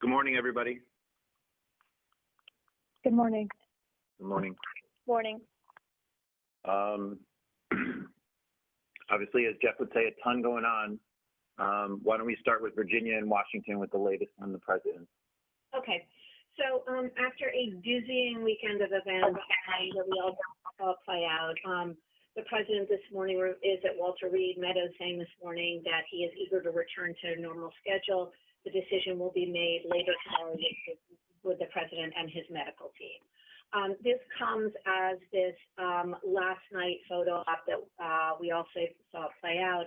Good morning, everybody. Good morning. Good morning. Morning. Obviously, as Jeff would say, a ton going on. Why don't we start with Virginia and Washington with the latest on the president? Okay. So after a dizzying weekend of events that we all saw play out, the president this morning is at Walter Reed Meadows saying this morning that he is eager to return to a normal schedule. The decision will be made later tomorrow with the president and his medical team. This comes as this last night photo op that we also saw play out.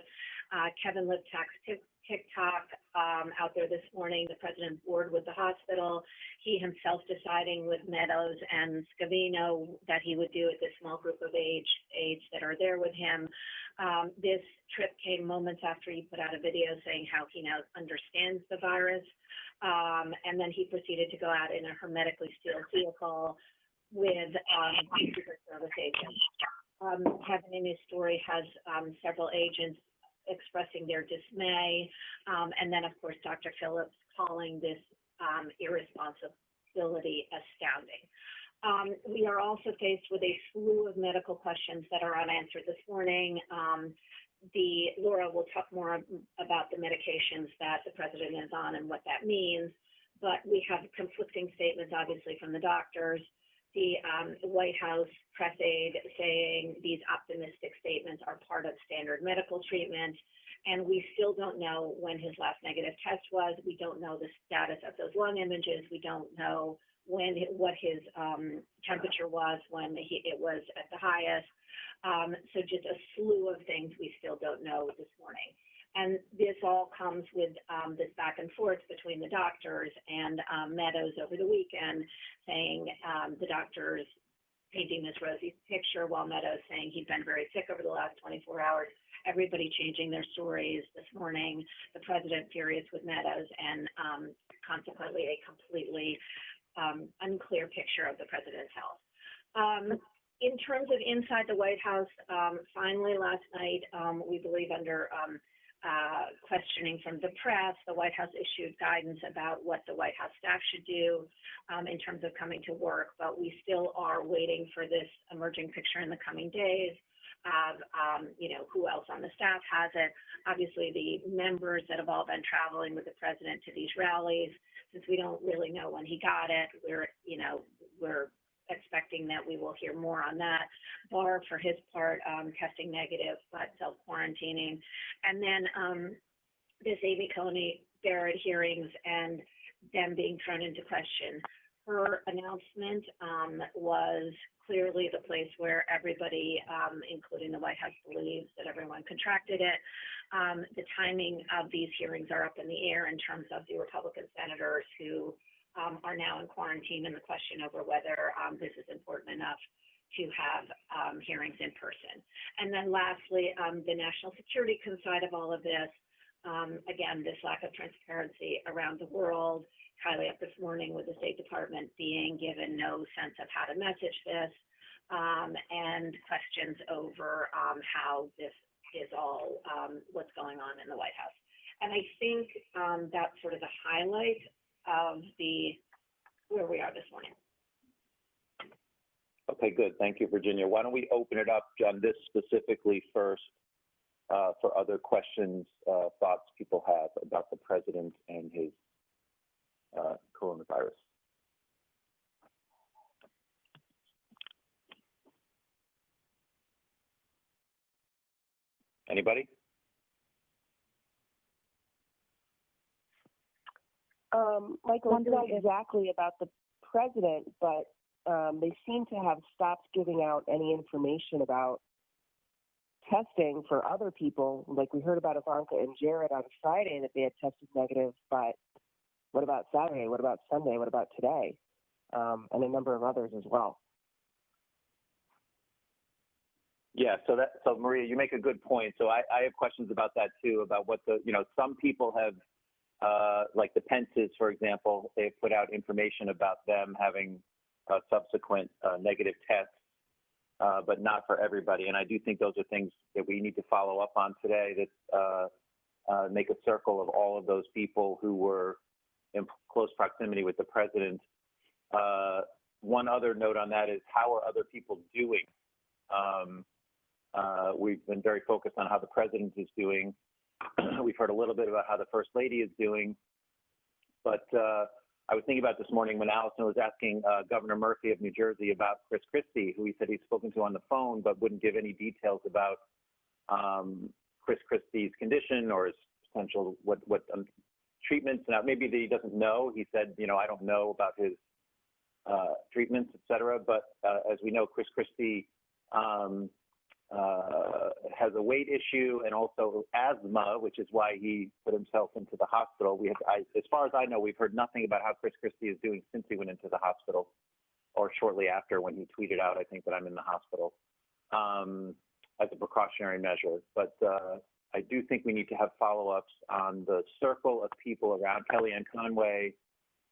Kevin Liptak's TikTok out there this morning, the president's board with the hospital, he himself deciding with Meadows and Scavino that he would do it, this small group of aides that are there with him. This trip came moments after he put out a video saying how he now understands the virus. And then he proceeded to go out in a hermetically sealed vehicle with Secret Service agents. Kevin in his story has several agents expressing their dismay, and then of course Dr. Phillips calling this irresponsibility astounding. We are also faced with a slew of medical questions that are unanswered this morning. Laura will talk more about the medications that the president is on and what that means, but we have conflicting statements obviously from the doctors. The White House press aide saying these optimistic statements are part of standard medical treatment, and we still don't know when his last negative test was. We don't know the status of those lung images. We don't know what his temperature was when it was at the highest. So just a slew of things we still don't know this morning. And this all comes with this back and forth between the doctors and Meadows over the weekend, saying the doctors painting this rosy picture while Meadows saying he'd been very sick over the last 24 hours. Everybody changing their stories this morning. The president furious with Meadows, and consequently a completely unclear picture of the president's health. In terms of inside the White House, finally last night, we believe under questioning from the press, the White House issued guidance about what the White House staff should do in terms of coming to work, but we still are waiting for this emerging picture in the coming days of, who else on the staff has it. Obviously, the members that have all been traveling with the president to these rallies, since we don't really know when he got it, we're expecting that we will hear more on that. Barr, for his part, testing negative, but self-quarantining. And then this Amy Coney Barrett hearings and them being thrown into question. Her announcement was clearly the place where everybody, including the White House, believes that everyone contracted it. The timing of these hearings are up in the air in terms of the Republican senators who are now in quarantine, and the question over whether this is important enough to have hearings in person. And then lastly, the national security side of all of this, again, this lack of transparency around the world. Kylie up this morning with the State Department being given no sense of how to message this, and questions over how this is all what's going on in the White House. And I think that's sort of the highlight of where we are this morning. Okay, good. Thank you, Virginia. Why don't we open it up on this specifically first for other questions, thoughts people have about the president and his coronavirus. Anybody? Michael, it's not exactly about the president, but they seem to have stopped giving out any information about testing for other people. Like we heard about Ivanka and Jared on Friday that they had tested negative, but what about Saturday? What about Sunday? What about today? And a number of others as well. Yeah, so Maria, you make a good point. So I have questions about that too, about what some people have, like the Pences, for example, they've put out information about them having subsequent negative tests, but not for everybody. And I do think those are things that we need to follow up on today, that make a circle of all of those people who were in close proximity with the president. One other note on that is, how are other people doing? We've been very focused on how the president is doing. We've heard a little bit about how the First Lady is doing. But I was thinking about this morning when Allison was asking Governor Murphy of New Jersey about Chris Christie, who he said he'd spoken to on the phone, but wouldn't give any details about Chris Christie's condition or his potential what treatments. Now, maybe that he doesn't know. He said, I don't know about his treatments, et cetera. But as we know, Chris Christie has a weight issue and also asthma, which is why he put himself into the hospital. As far as I know, we've heard nothing about how Chris Christie is doing since he went into the hospital, or shortly after, when he tweeted out, I think, that I'm in the hospital as a precautionary measure. But I do think we need to have follow-ups on the circle of people around Kellyanne Conway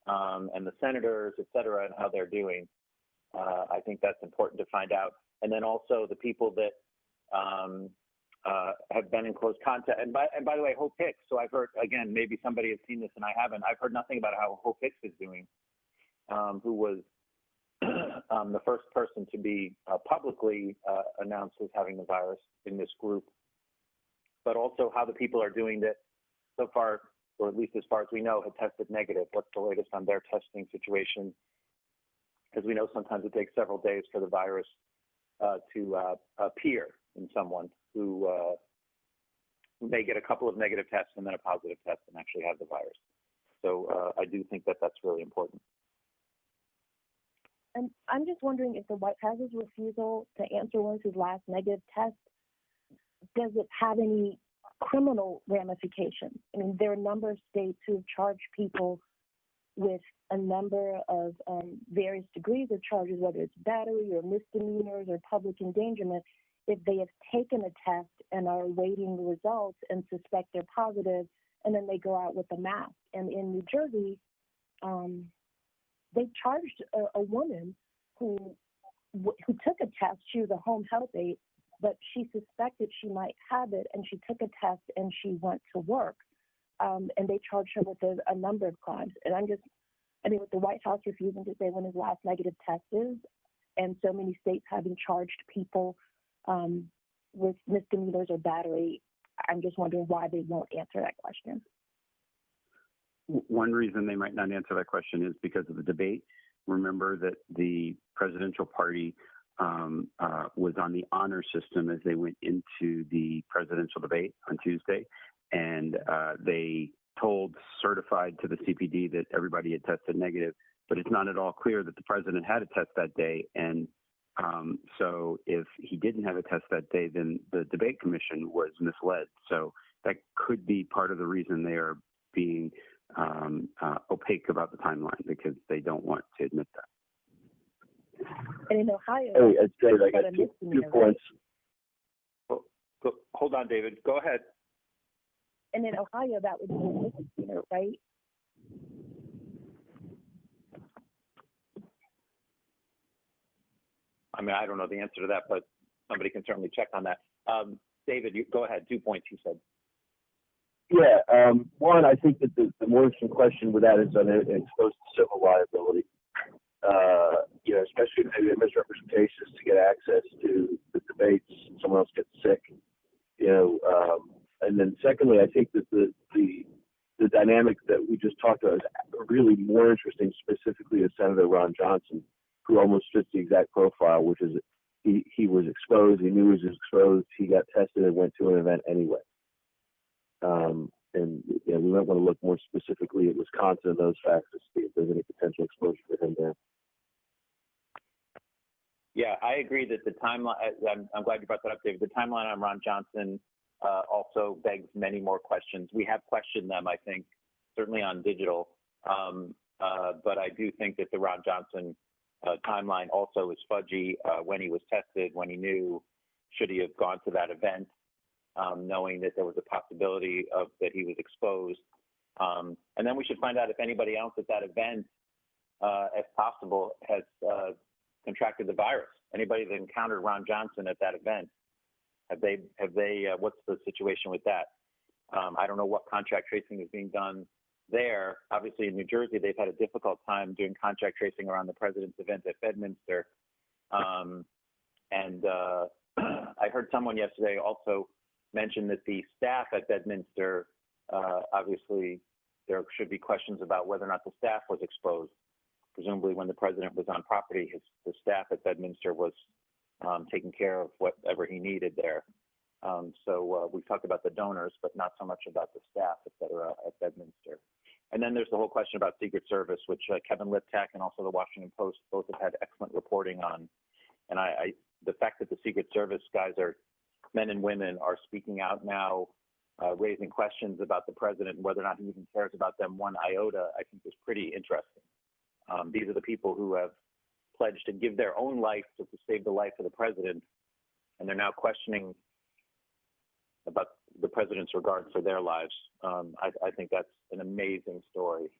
and the senators, et cetera, and how they're doing. I think that's important to find out. And then also the people that have been in close contact. And by the way, Hope Hicks. So I've heard, again, maybe somebody has seen this and I haven't. I've heard nothing about how Hope Hicks is doing, who was the first person to be publicly announced as having the virus in this group. But also how the people are doing that so far, or at least as far as we know, have tested negative. What's the latest on their testing situation? Because we know sometimes it takes several days for the virus to appear in someone who may get a couple of negative tests and then a positive test and actually have the virus. So I do think that that's really important. And I'm just wondering if the White House's refusal to answer one of his last negative tests, does it have any criminal ramifications? I mean, there are a number of states who have charged people with a number of various degrees of charges, whether it's battery or misdemeanors or public endangerment, if they have taken a test and are awaiting the results and suspect they're positive, and then they go out with a mask. And in New Jersey, they charged a woman who took a test. She was a home health aide, but she suspected she might have it, and she took a test and she went to work. And they charged her with a number of crimes. And with the White House refusing to say when his last negative test is, and so many states having charged people with misdemeanors or battery, I'm just wondering why they won't answer that question. One reason they might not answer that question is because of the debate. Remember that the presidential party was on the honor system as they went into the presidential debate on Tuesday. And they certified to the CPD that everybody had tested negative, but it's not at all clear that the president had a test that day. And so if he didn't have a test that day, then the debate commission was misled. So that could be part of the reason they are being opaque about the timeline, because they don't want to admit that. And in Ohio, hey, it's David. I got two points. Well, hold on, David. Go ahead. And in Ohio, that would be a misdemeanor, right? I mean, I don't know the answer to that, but somebody can certainly check on that. David, go ahead. 2 points, you said. Yeah. One, I think that the more interesting question with that is on exposed to civil liability. Especially maybe misrepresentations to get access to the debates, and someone else gets sick. And then secondly, I think that the dynamic that we just talked about is really more interesting, specifically to Senator Ron Johnson, who almost fits the exact profile, which is he was exposed, he knew he was exposed, he got tested and went to an event anyway. We might want to look more specifically at Wisconsin and those facts to see if there's any potential exposure for him there. Yeah, I agree that the timeline, I'm glad you brought that up, David. The timeline on Ron Johnson also begs many more questions. We have questioned them, I think, certainly on digital. But I do think that the Ron Johnson timeline also is fudgy. When he was tested, when he knew, should he have gone to that event, knowing that there was a possibility of that he was exposed. And then we should find out if anybody else at that event, if possible, has contracted the virus. Anybody that encountered Ron Johnson at that event, have they what's the situation with that? I don't know what contact tracing is being done there. Obviously, in New Jersey, they've had a difficult time doing contact tracing around the president's event at Bedminster. I heard someone yesterday also mention that the staff at Bedminster, obviously, there should be questions about whether or not the staff was exposed. Presumably, when the president was on property, the staff at Bedminster was taking care of whatever he needed there. So we've talked about the donors, but not so much about the staff, et cetera, at Bedminster. And then there's the whole question about Secret Service, which Kevin Liptak and also the Washington Post both have had excellent reporting on. And the fact that the Secret Service guys are men and women are speaking out now, raising questions about the president and whether or not he even cares about them one iota, I think is pretty interesting. These are the people who have pledged to give their own life to save the life of the president, and they're now questioning about the president's regard for their lives. I think that's an amazing story,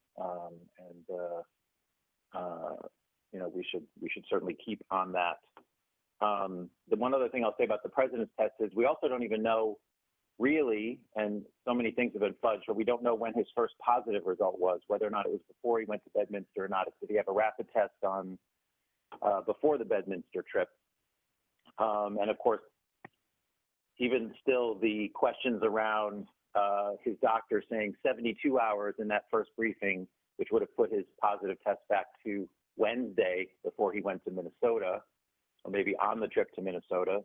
you know, we should certainly keep on that. The one other thing I'll say about the president's test is we also don't even know really, and so many things have been fudged, but we don't know when his first positive result was, whether or not it was before he went to Bedminster or not. Did he have a rapid test on before the Bedminster trip? And of course, even still, the questions around his doctor saying 72 hours in that first briefing, which would have put his positive test back to Wednesday before he went to Minnesota, or maybe on the trip to Minnesota,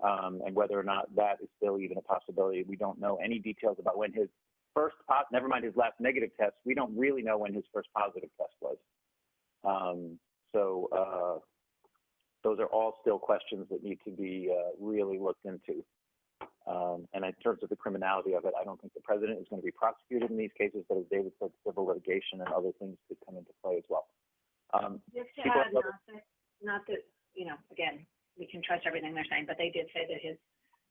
and whether or not that is still even a possibility. We don't know any details about when his first, never mind his last negative test, we don't really know when his first positive test was. Those are all still questions that need to be really looked into. And in terms of the criminality of it, I don't think the president is going to be prosecuted in these cases, but as David said, civil litigation and other things could come into play as well. Just to add, not that, you know, again, we can trust everything they're saying, but they did say that his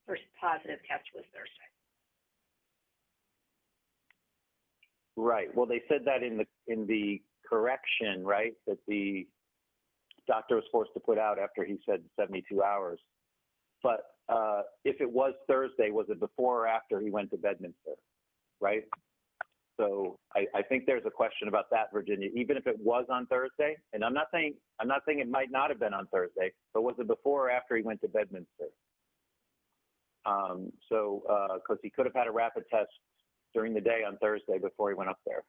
first positive test was Thursday. Right. Well, they said that in the correction, right, that the doctor was forced to put out after he said 72 hours. But if it was Thursday, was it before or after he went to Bedminster, right? So I think there's a question about that, Virginia. Even if it was on Thursday, and I'm not saying it might not have been on Thursday, but was it before or after he went to Bedminster? Because he could have had a rapid test during the day on Thursday before he went up there.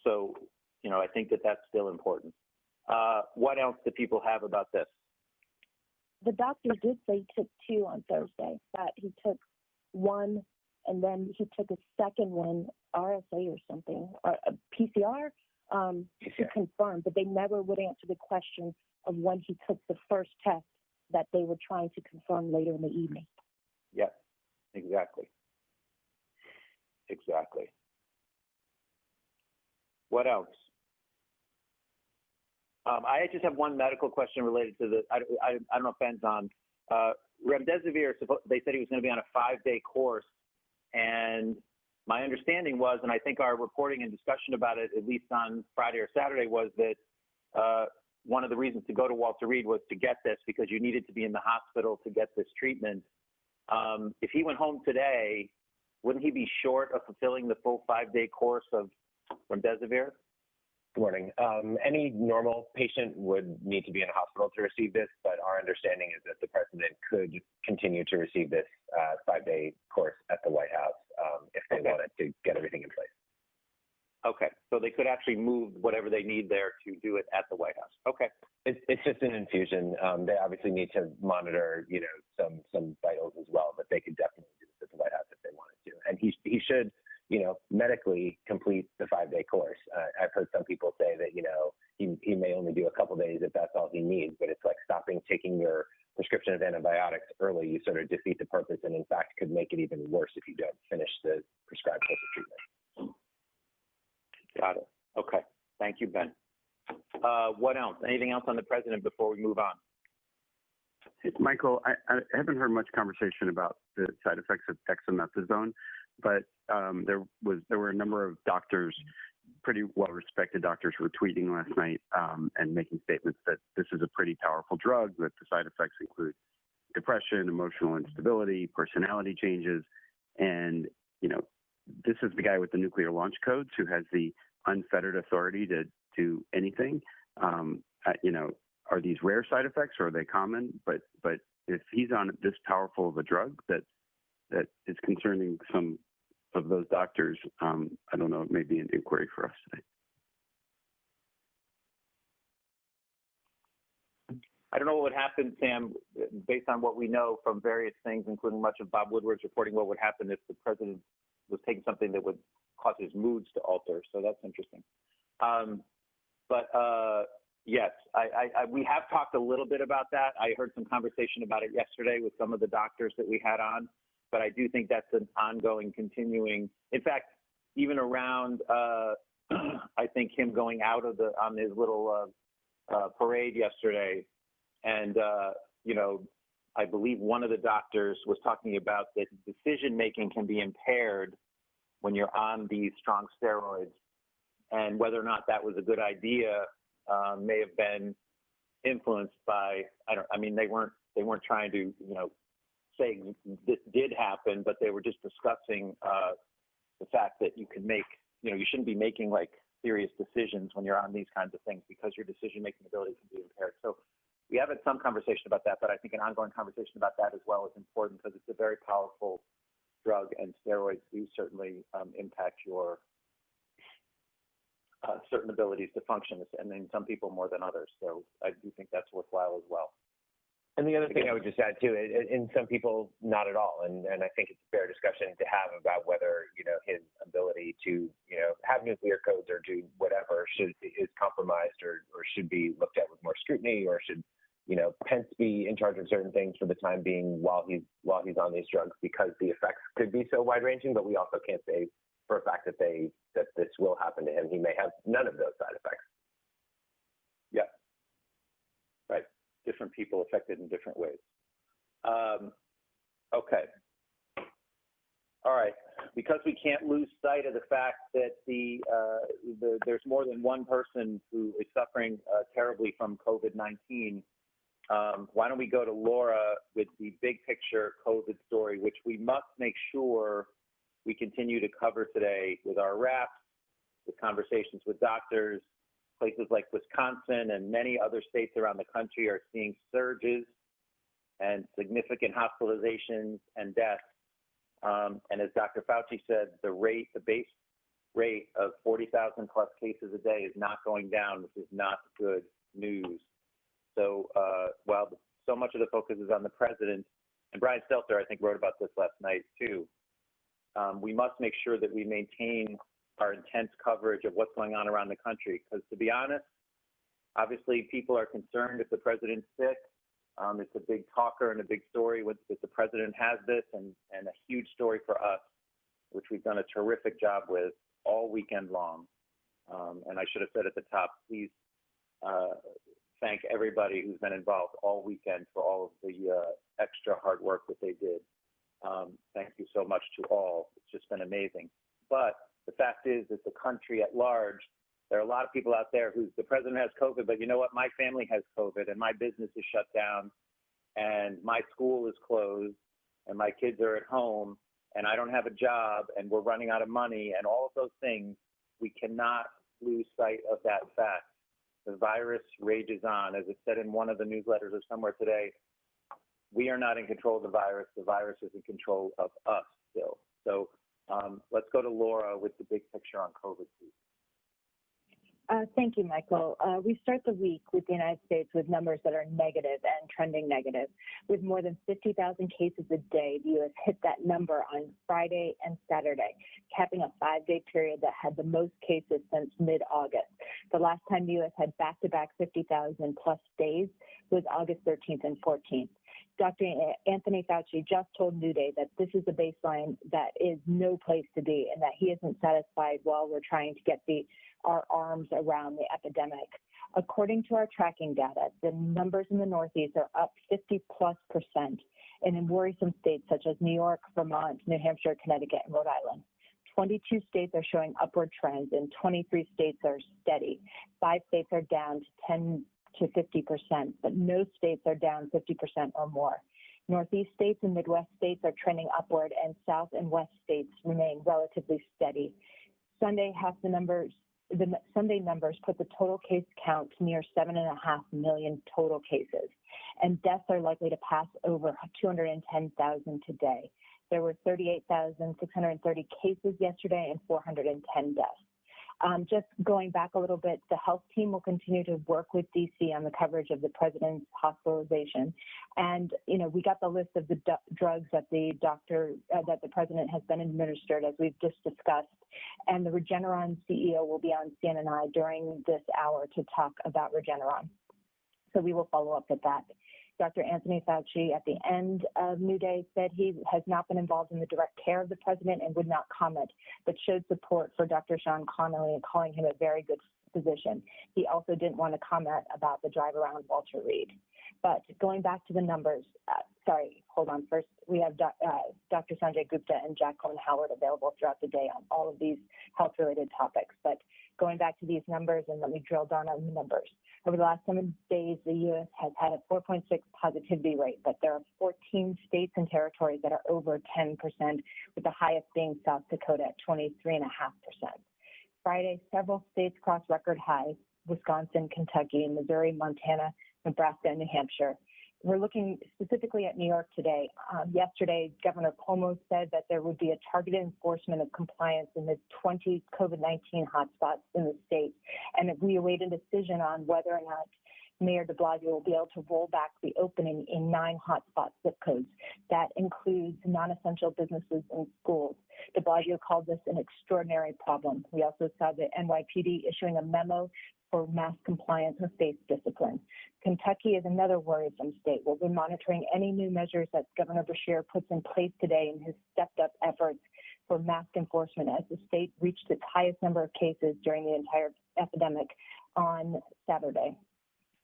So, you know, I think that that's still important. What else do people have about this? The doctor did say he took 2 on Thursday, that he took 1 and then he took a second one, RSA or something, or a PCR, to confirm, but they never would answer the question of when he took the first test that they were trying to confirm later in the evening. Yeah, exactly. Exactly. What else? I just have one medical question related to the, I don't know if Ben's on. Remdesivir, they said he was going to be on a 5-day course. And my understanding was, and I think our reporting and discussion about it, at least on Friday or Saturday, was that one of the reasons to go to Walter Reed was to get this because you needed to be in the hospital to get this treatment. If he went home today, wouldn't he be short of fulfilling the full 5-day course of Remdesivir? Good morning. Any normal patient would need to be in a hospital to receive this, but our understanding is that the president could continue to receive this 5-day course at the White House if they wanted to get everything in place. Okay, so they could actually move whatever they need there to do it at the White House. Okay. It's just an infusion. They obviously need to monitor, you know, some vitals as well, but they could definitely do this at the White House if they wanted to. And he should, you know, medically complete the 5-day course. I've heard some people say that, you know, he may only do a couple days if that's all he needs, but it's like stopping taking your prescription of antibiotics early. You sort of defeat the purpose and in fact could make it even worse if you don't finish the prescribed course of treatment. Got it. Okay. Thank you, Ben. What else? Anything else on the president before we move on? Michael, I haven't heard much conversation about the side effects of dexamethasone, but there were a number of doctors, pretty well-respected doctors, who were tweeting last night and making statements that this is a pretty powerful drug, that the side effects include depression, emotional instability, personality changes, and, you know, this is the guy with the nuclear launch codes who has the unfettered authority to do anything. Are these rare side effects or are they common? But if he's on this powerful of a drug that is concerning some of those doctors, I don't know, it may be an inquiry for us today. I don't know what would happen, Sam, based on what we know from various things, including much of Bob Woodward's reporting, what would happen if the president was taking something that would cause his moods to alter. So that's interesting. Yes, we have talked a little bit about that. I heard some conversation about it yesterday with some of the doctors that we had on, but I do think that's an ongoing, continuing. In fact, even around, I think him going out of on his little parade yesterday, and I believe one of the doctors was talking about that decision making can be impaired when you're on these strong steroids, and whether or not that was a good idea may have been influenced by they weren't trying to say this did happen, but they were just discussing the fact that you can make you shouldn't be making like serious decisions when you're on these kinds of things because your decision making ability can be impaired. So we have had some conversation about that, but I think an ongoing conversation about that as well is important because it's a very powerful drug, and steroids do certainly impact your certain abilities to function, and in some people more than others. So I do think that's worthwhile as well. And the other thing I would just add too, in some people, not at all. And I think it's a fair discussion to have about whether, his ability to, have nuclear codes or do whatever is compromised or should be looked at with more scrutiny, or should, Pence be in charge of certain things for the time being while he's on these drugs, because the effects could be so wide ranging, but we also can't say for a fact that this will happen to him. He may have none of those side effects. Yeah. Right. Different people affected in different ways. Okay. All right. Because we can't lose sight of the fact that there's more than one person who is suffering terribly from COVID-19, why don't we go to Laura with the big picture COVID story, which we must make sure we continue to cover today with our wraps, with conversations with doctors. Places like Wisconsin and many other states around the country are seeing surges and significant hospitalizations and deaths. And as Dr. Fauci said, the base rate of 40,000 plus cases a day is not going down, which is not good news. So while so much of the focus is on the president, and Brian Stelter, I think, wrote about this last night too, we must make sure that we maintain our intense coverage of what's going on around the country. Because to be honest, obviously people are concerned if the president's sick. It's a big talker and a big story that the president has this, and a huge story for us, which we've done a terrific job with all weekend long. And I should have said at the top, please thank everybody who's been involved all weekend for all of the extra hard work that they did. Thank you so much to all. It's just been amazing. But the fact is that the country at large, there are a lot of people out there who the president has COVID, but you know what? My family has COVID, and my business is shut down, and my school is closed, and my kids are at home, and I don't have a job, and we're running out of money, and all of those things. We cannot lose sight of that fact. The virus rages on. As it said in one of the newsletters or somewhere today, we are not in control of the virus. The virus is in control of us still. So let's go to Laura with the big picture on COVID, please. Thank you, Michael. We start the week with the United States with numbers that are negative and trending negative. With more than 50,000 cases a day, the U.S. hit that number on Friday and Saturday, capping a 5-day period that had the most cases since mid-August. The last time the U.S. had back-to-back 50,000 plus days was August 13th and 14th. Dr. Anthony Fauci just told New Day that this is a baseline that is no place to be, and that he isn't satisfied while we're trying to get our arms around the epidemic. According to our tracking data, the numbers in the Northeast are up 50+%, and in worrisome states such as New York, Vermont, New Hampshire, Connecticut, and Rhode Island. 22 states are showing upward trends, and 23 states are steady. 5 states are down to 10 to 50%, but no states are down 50% or more. Northeast states and Midwest states are trending upward, and South and West states remain relatively steady. Sunday Sunday numbers put the total case count near 7.5 million total cases, and deaths are likely to pass over 210,000 today. There were 38,630 cases yesterday and 410 deaths. Just going back a little bit, the health team will continue to work with DC on the coverage of the president's hospitalization. And, we got the list of the drugs that the president has been administered, as we've just discussed. And the Regeneron CEO will be on CNNI during this hour to talk about Regeneron. So we will follow up with that. Dr. Anthony Fauci, at the end of New Day, said he has not been involved in the direct care of the president and would not comment, but showed support for Dr. Sean Connolly and calling him a very good physician. He also didn't want to comment about the drive around Walter Reed. But going back to the numbers, first, we have Dr. Sanjay Gupta and Jacqueline Howard available throughout the day on all of these health-related topics. But going back to these numbers, and let me drill down on the numbers. Over the last 7 days, the U.S. has had a 4.6 positivity rate, but there are 14 states and territories that are over 10%, with the highest being South Dakota at 23.5%. Friday, several states crossed record highs: Wisconsin, Kentucky, Missouri, Montana, Nebraska, and New Hampshire. We're looking specifically at New York today. Yesterday, Governor Cuomo said that there would be a targeted enforcement of compliance in the 20 COVID-19 hotspots in the state, and we await a decision on whether or not Mayor de Blasio will be able to roll back the opening in 9 hotspot zip codes. That includes non-essential businesses and schools. De Blasio called this an extraordinary problem. We also saw the NYPD issuing a memo for mask compliance and face discipline. Kentucky is another worrisome state. We'll be monitoring any new measures that Governor Beshear puts in place today in his stepped-up efforts for mask enforcement, as the state reached its highest number of cases during the entire epidemic on Saturday.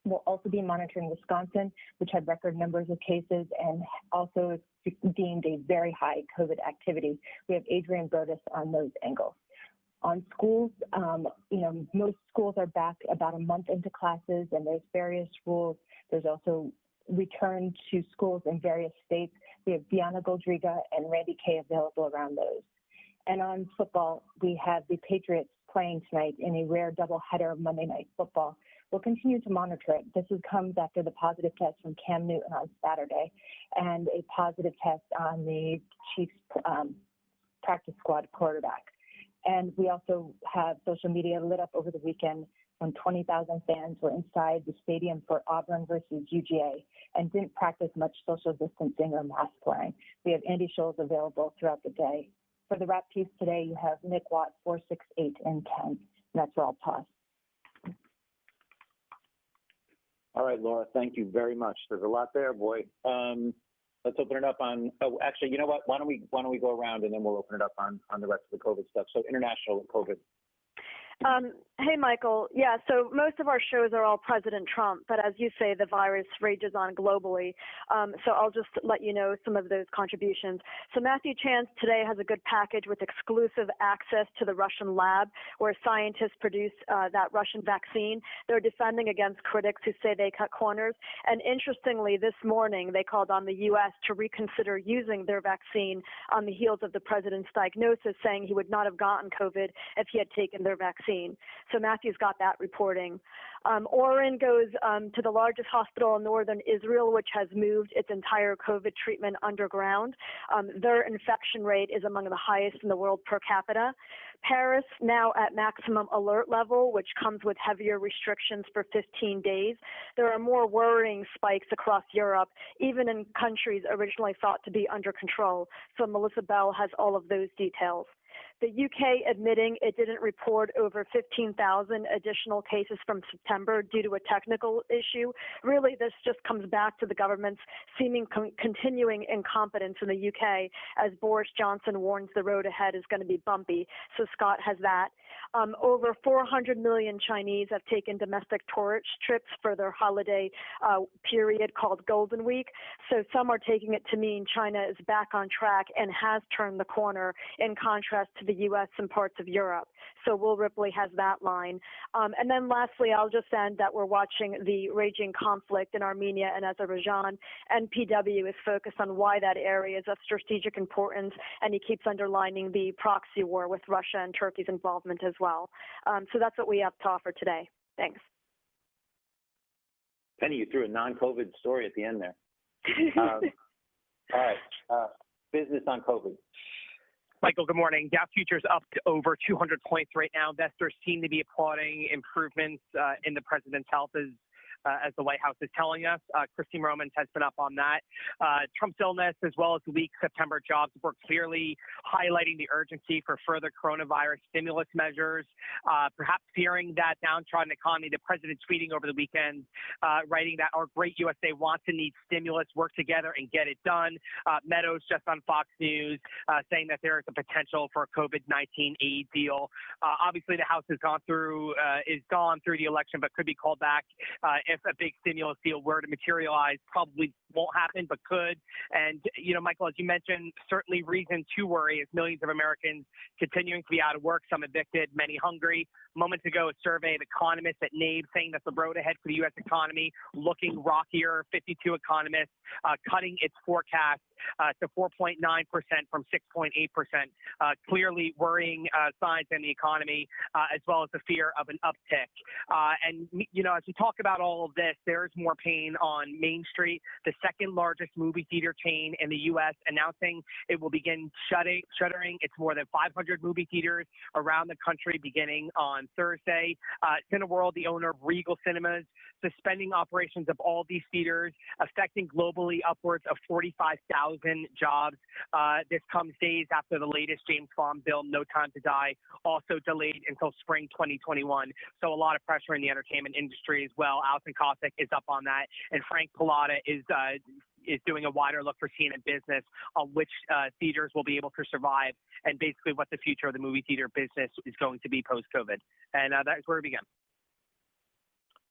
We'll also be monitoring Wisconsin, which had record numbers of cases and also is deemed a very high COVID activity. We have Adrian Burtis on those angles. On schools, most schools are back about a month into classes, and there's various rules. There's also return to schools in various states. We have Diana Goldriga and Randy Kay available around those. And on football, we have the Patriots playing tonight in a rare doubleheader of Monday Night Football. We'll continue to monitor it. This comes after the positive test from Cam Newton on Saturday and a positive test on the Chiefs practice squad quarterback. And we also have social media lit up over the weekend when 20,000 fans were inside the stadium for Auburn versus UGA and didn't practice much social distancing or mask wearing. We have Andy Scholes available throughout the day. For the wrap piece today, you have Nick Watt, 4, 6, 8, and 10. And that's where I'll pause. All right, Laura, thank you very much. There's a lot there, boy. Let's open it up on, actually, you know what? Why don't we go around and then we'll open it up on the rest of the COVID stuff. So international COVID. Hey, Michael. Yeah, so most of our shows are all President Trump, but as you say, the virus rages on globally. So I'll just let you know some of those contributions. So Matthew Chance today has a good package with exclusive access to the Russian lab where scientists produce that Russian vaccine. They're defending against critics who say they cut corners. And interestingly, this morning, they called on the U.S. to reconsider using their vaccine on the heels of the president's diagnosis, saying he would not have gotten COVID if he had taken their vaccine. So Matthew's got that reporting. Oren goes to the largest hospital in northern Israel, which has moved its entire COVID treatment underground. Their infection rate is among the highest in the world per capita. Paris now at maximum alert level, which comes with heavier restrictions for 15 days. There are more worrying spikes across Europe, even in countries originally thought to be under control. So Melissa Bell has all of those details. The UK admitting it didn't report over 15,000 additional cases from September due to a technical issue. Really, this just comes back to the government's seeming continuing incompetence in the UK, as Boris Johnson warns the road ahead is going to be bumpy. So Scott has that. Over 400 million Chinese have taken domestic tourist trips for their holiday period called Golden Week. So some are taking it to mean China is back on track and has turned the corner, in contrast to the U.S. and parts of Europe. So Will Ripley has that line. And then lastly, I'll just end that we're watching the raging conflict in Armenia and Azerbaijan. NPW is focused on why that area is of strategic importance, and he keeps underlining the proxy war with Russia and Turkey's involvement as well. So that's what we have to offer today. Thanks. Penny, you threw a non-COVID story at the end there. All right, business on COVID. Michael, good morning. Dow futures up to over 200 points right now. Investors seem to be applauding improvements in the president's health as the White House is telling us. Christine Romans has been up on that. Trump's illness, as well as the weak September jobs report, clearly highlighting the urgency for further coronavirus stimulus measures. Perhaps fearing that downtrodden economy, the president tweeting over the weekend, writing that our great USA wants and needs stimulus, work together and get it done. Meadows just on Fox News saying that there is a potential for a COVID-19 aid deal. Obviously, the House has gone through the election, but could be called back if a big stimulus deal were to materialize. Probably won't happen, but could. And, Michael, as you mentioned, certainly reason to worry is millions of Americans continuing to be out of work, some evicted, many hungry. Moments ago, a survey of economists at NABE saying that the road ahead for the U.S. economy looking rockier. 52 economists cutting its forecast to 4.9% from 6.8%. Clearly worrying signs in the economy, as well as the fear of an uptick. And, as we talk about all of this, there is more pain on Main Street, the second largest movie theater chain in the U.S., announcing it will begin shuttering its more than 500 movie theaters around the country beginning on Thursday. Cineworld, the owner of Regal Cinemas, suspending operations of all these theaters, affecting globally upwards of 45,000 jobs. This comes days after the latest James Bond film, No Time to Die, also delayed until spring 2021. So a lot of pressure in the entertainment industry as well. Alison Kosik is up on that, and Frank Pallotta is doing a wider look for CNN Business on which theaters will be able to survive and basically what the future of the movie theater business is going to be post-COVID. And that's where we begin.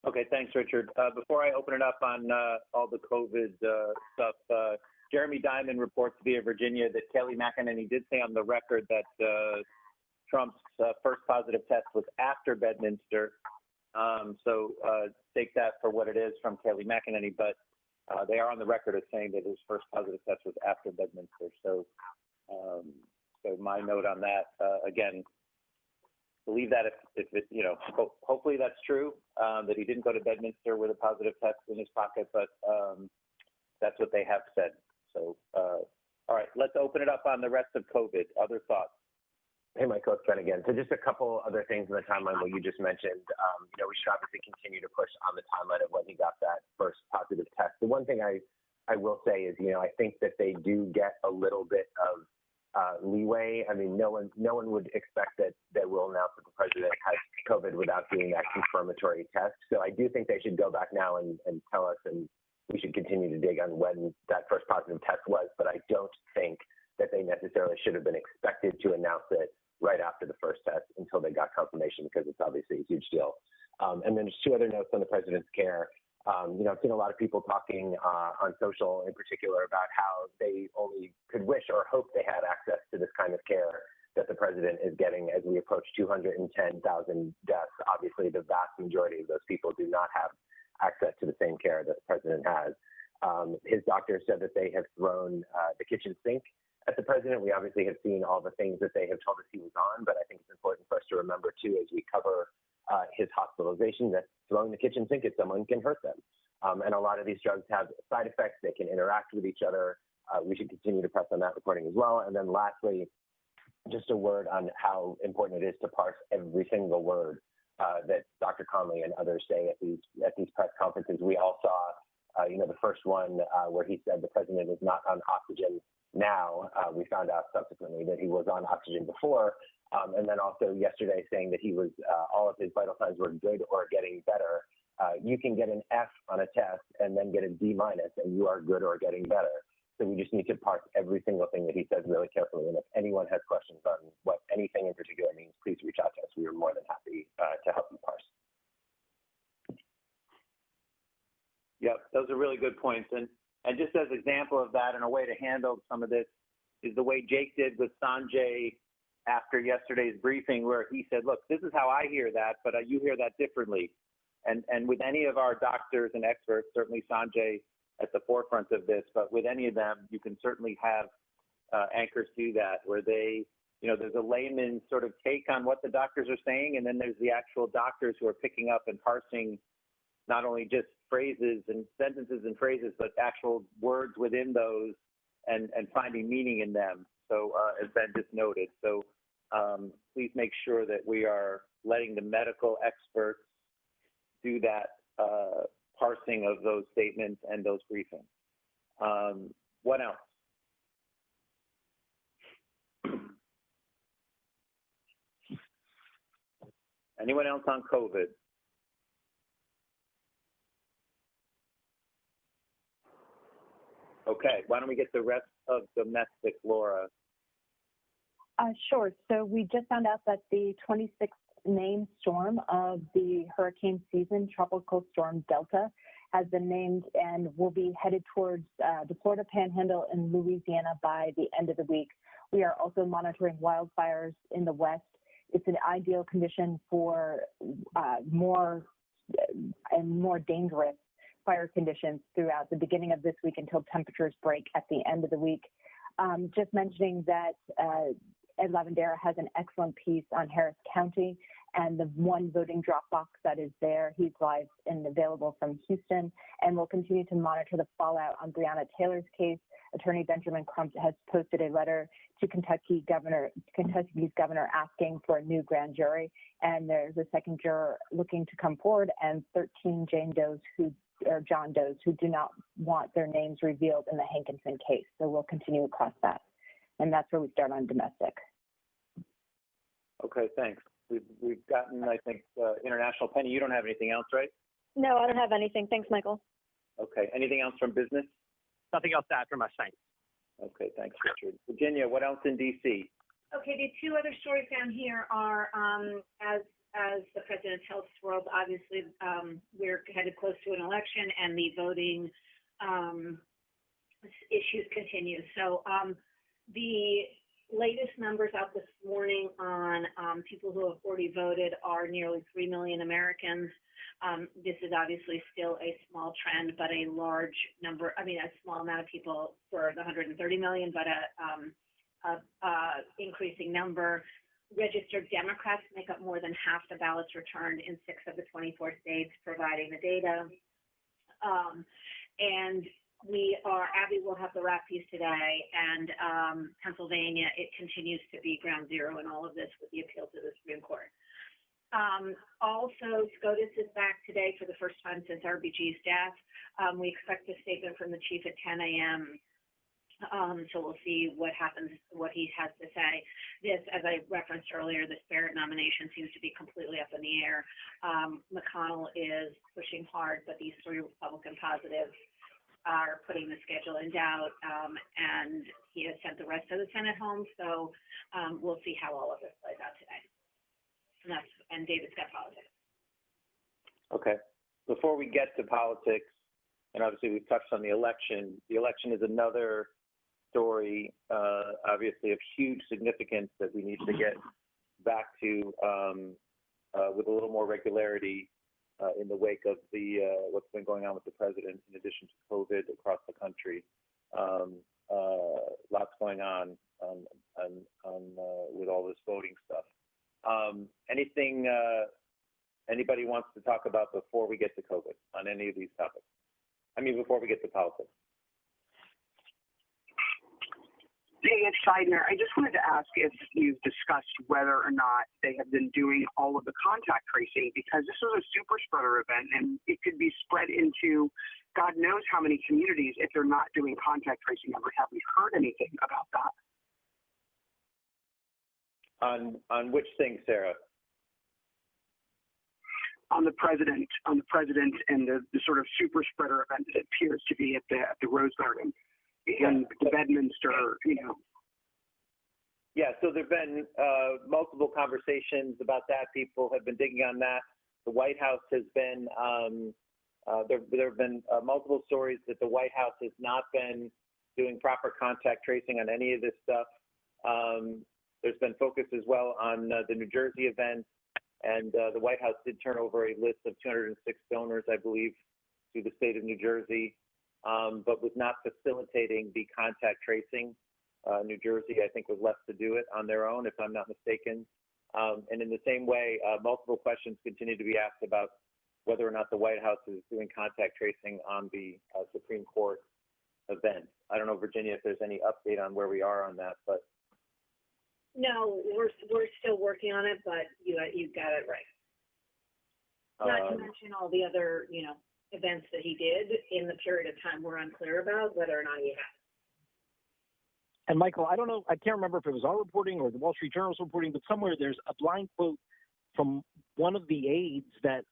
Okay, thanks, Richard. Before I open it up on all the COVID stuff, Jeremy Diamond reports via Virginia that Kelly McEnany did say on the record that Trump's first positive test was after Bedminster. So take that for what it is from Kelly McEnany, but they are on the record as saying that his first positive test was after Bedminster. So my note on that, again, believe that if it, hopefully that's true, that he didn't go to Bedminster with a positive test in his pocket, but that's what they have said. So, all right, let's open it up on the rest of COVID. Other thoughts? Hey, Michael, it's Ben again. So just a couple other things in the timeline what you just mentioned. We should obviously continue to push on the timeline of when he got that first positive test. The one thing I will say is, I think that they do get a little bit of leeway. I mean, no one would expect that they will announce that the president has COVID without doing that confirmatory test. So I do think they should go back now and tell us, and we should continue to dig on when that first positive test was. But I don't think that they necessarily should have been expected to announce it right after the first test until they got confirmation, because it's obviously a huge deal. And then just two other notes on the president's care. I've seen a lot of people talking on social in particular about how they only could wish or hope they had access to this kind of care that the president is getting as we approach 210,000 deaths. Obviously, the vast majority of those people do not have access to the same care that the president has. His doctor said that they have thrown the kitchen sink at the president. We obviously have seen all the things that they have told us he was on, but I think it's important for us to remember, too, as we cover his hospitalization, that throwing the kitchen sink at someone can hurt them. And a lot of these drugs have side effects. They can interact with each other. We should continue to press on that reporting as well. And then lastly, just a word on how important it is to parse every single word that Dr. Conley and others say at these press conferences. We all saw, the first one where he said the president is not on oxygen now. We found out subsequently that he was on oxygen before. And then also yesterday saying that he was, all of his vital signs were good or getting better. You can get an F on a test and then get a D- and you are good or getting better. So we just need to parse every single thing that he says really carefully. And if anyone has questions on what anything in particular means, please reach out to us. We are more than happy to help you parse. Yep, those are really good points. And just as an example of that and a way to handle some of this is the way Jake did with Sanjay after yesterday's briefing, where he said, look, this is how I hear that, but you hear that differently. And with any of our doctors and experts, certainly Sanjay at the forefront of this, but with any of them, you can certainly have anchors do that, where they, there's a layman's sort of take on what the doctors are saying, and then there's the actual doctors who are picking up and parsing not only just phrases and sentences and phrases, but actual words within those and finding meaning in them. So as Ben just noted, so please make sure that we are letting the medical experts do that parsing of those statements and those briefings. What else? Anyone else on COVID? Okay, why don't we get the rest of domestic, Laura? Sure. So we just found out that the 26th named storm of the hurricane season, Tropical Storm Delta, has been named and will be headed towards the Florida Panhandle and Louisiana by the end of the week. We are also monitoring wildfires in the west. It's an ideal condition for more and more dangerous fire conditions throughout the beginning of this week until temperatures break at the end of the week. Just mentioning that Ed Lavandera has an excellent piece on Harris County and the one voting drop box that is there. He's live and available from Houston, and we'll continue to monitor the fallout on Breonna Taylor's case. Attorney Benjamin Crump has posted a letter to Kentucky's governor asking for a new grand jury, and there's a second juror looking to come forward, and 13 John Does who do not want their names revealed in the Hankinson case. So we'll continue across that. And that's where we start on domestic. Okay, thanks. We've gotten, I think, international. Penny, you don't have anything else, right? No, I don't have anything. Thanks, Michael. Okay. Anything else from business? Nothing else to add from us, thanks. Okay, thanks, Richard. Virginia, what else in D.C.? Okay, the two other stories down here are as the president's health swirls, obviously we're headed close to an election and the voting issues continue. So the latest numbers out this morning on people who have already voted are nearly 3 million Americans. This is obviously still a small trend, but a large number, a small amount of people for the 130 million, but a increasing number. Registered Democrats make up more than half the ballots returned in 6 of the 24 states providing the data. And Abby will have the wrap piece today, and Pennsylvania, it continues to be ground zero in all of this with the appeal to the Supreme Court. Also, SCOTUS is back today for the first time since RBG's death. We expect a statement from the chief at 10 a.m. So we'll see what happens, what he has to say. This, as I referenced earlier, this Barrett nomination seems to be completely up in the air. McConnell is pushing hard, but these 3 Republican positives are putting the schedule in doubt, and he has sent the rest of the Senate home. So we'll see how all of this plays out today. And David's got politics. Okay. Before we get to politics, and obviously we've touched on the election is another story, obviously of huge significance that we need to get back to with a little more regularity in the wake of the what's been going on with the president, in addition to COVID across the country. Lots going on with all this voting stuff. Anything anybody wants to talk about before we get to COVID on any of these topics? Before we get to politics. Hey, it's Seidner. I just wanted to ask if you've discussed whether or not they have been doing all of the contact tracing, because this was a super spreader event and it could be spread into God knows how many communities if they're not doing contact tracing. Or have we heard anything about that? On which thing, Sarah? On the president and the sort of super spreader event that it appears to be at the Rose Garden. and Bedminster, Yeah, so there have been multiple conversations about that. People have been digging on that. The White House has been, there have been multiple stories that the White House has not been doing proper contact tracing on any of this stuff. There's been focus as well on the New Jersey event, and the White House did turn over a list of 206 donors, I believe, to the state of New Jersey, but was not facilitating the contact tracing. New Jersey, I think, was left to do it on their own, if I'm not mistaken. And in the same way, multiple questions continue to be asked about whether or not the White House is doing contact tracing on the Supreme Court event. I don't know, Virginia, if there's any update on where we are on that, but. No, we're still working on it, but you got it right. Not to mention all the other, events that he did in the period of time we're unclear about whether or not he had. And Michael, I don't know, I can't remember if it was our reporting or the Wall Street Journal's reporting, but somewhere there's a blind quote from one of the aides that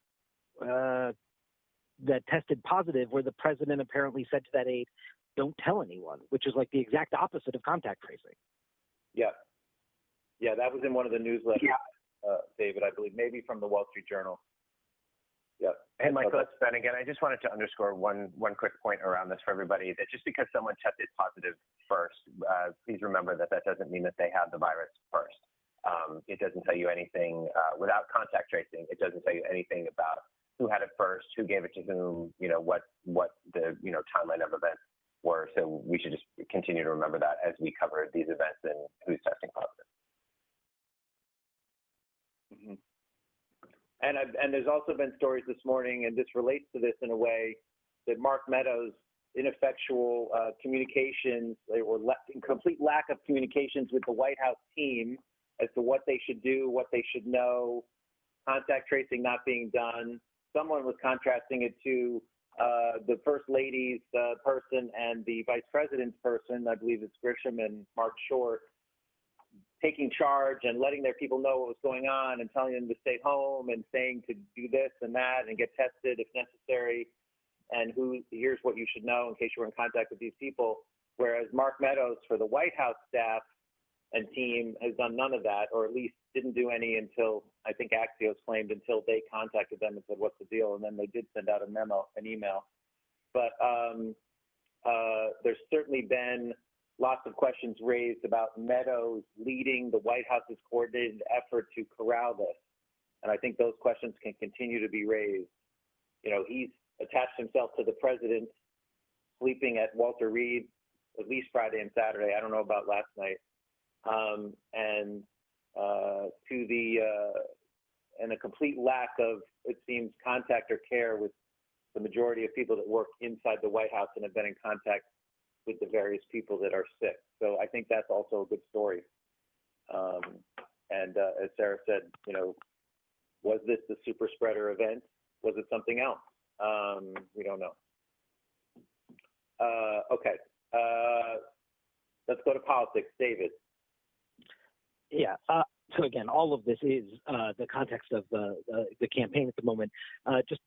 tested positive, where the president apparently said to that aide, "Don't tell anyone," which is like the exact opposite of contact tracing. Yeah. Yeah, that was in one of the newsletters, David, I believe, maybe from the Wall Street Journal. Yeah. Hey, Michael, it's Ben again. I just wanted to underscore one quick point around this for everybody, that just because someone tested positive first, please remember that doesn't mean that they have the virus first. It doesn't tell you anything without contact tracing. It doesn't tell you anything about who had it first, who gave it to whom, what the timeline of events were. So we should just continue to remember that as we cover these events and who's testing positive. Mm-hmm. And there's also been stories this morning, and this relates to this in a way, that Mark Meadows' ineffectual communications or complete lack of communications with the White House team as to what they should do, what they should know, contact tracing not being done. Someone was contrasting it to the First Lady's person and the Vice President's person, I believe it's Grisham and Mark Short, taking charge and letting their people know what was going on and telling them to stay home and saying to do this and that and get tested if necessary, and here's what you should know in case you were in contact with these people. Whereas Mark Meadows, for the White House staff and team, has done none of that, or at least didn't do any until, I think Axios claimed, until they contacted them and said, what's the deal? And then they did send out an email. But there's certainly been lots of questions raised about Meadows leading the White House's coordinated effort to corral this. And I think those questions can continue to be raised. He's attached himself to the president, sleeping at Walter Reed at least Friday and Saturday. I don't know about last night. And a complete lack of, it seems, contact or care with the majority of people that work inside the White House and have been in contact with the various people that are sick. So I think that's also a good story. And as Sarah said, was this the super spreader event? Was it something else? We don't know. Okay. Let's go to politics. David. Yeah. So again, all of this is the context of the campaign at the moment. Just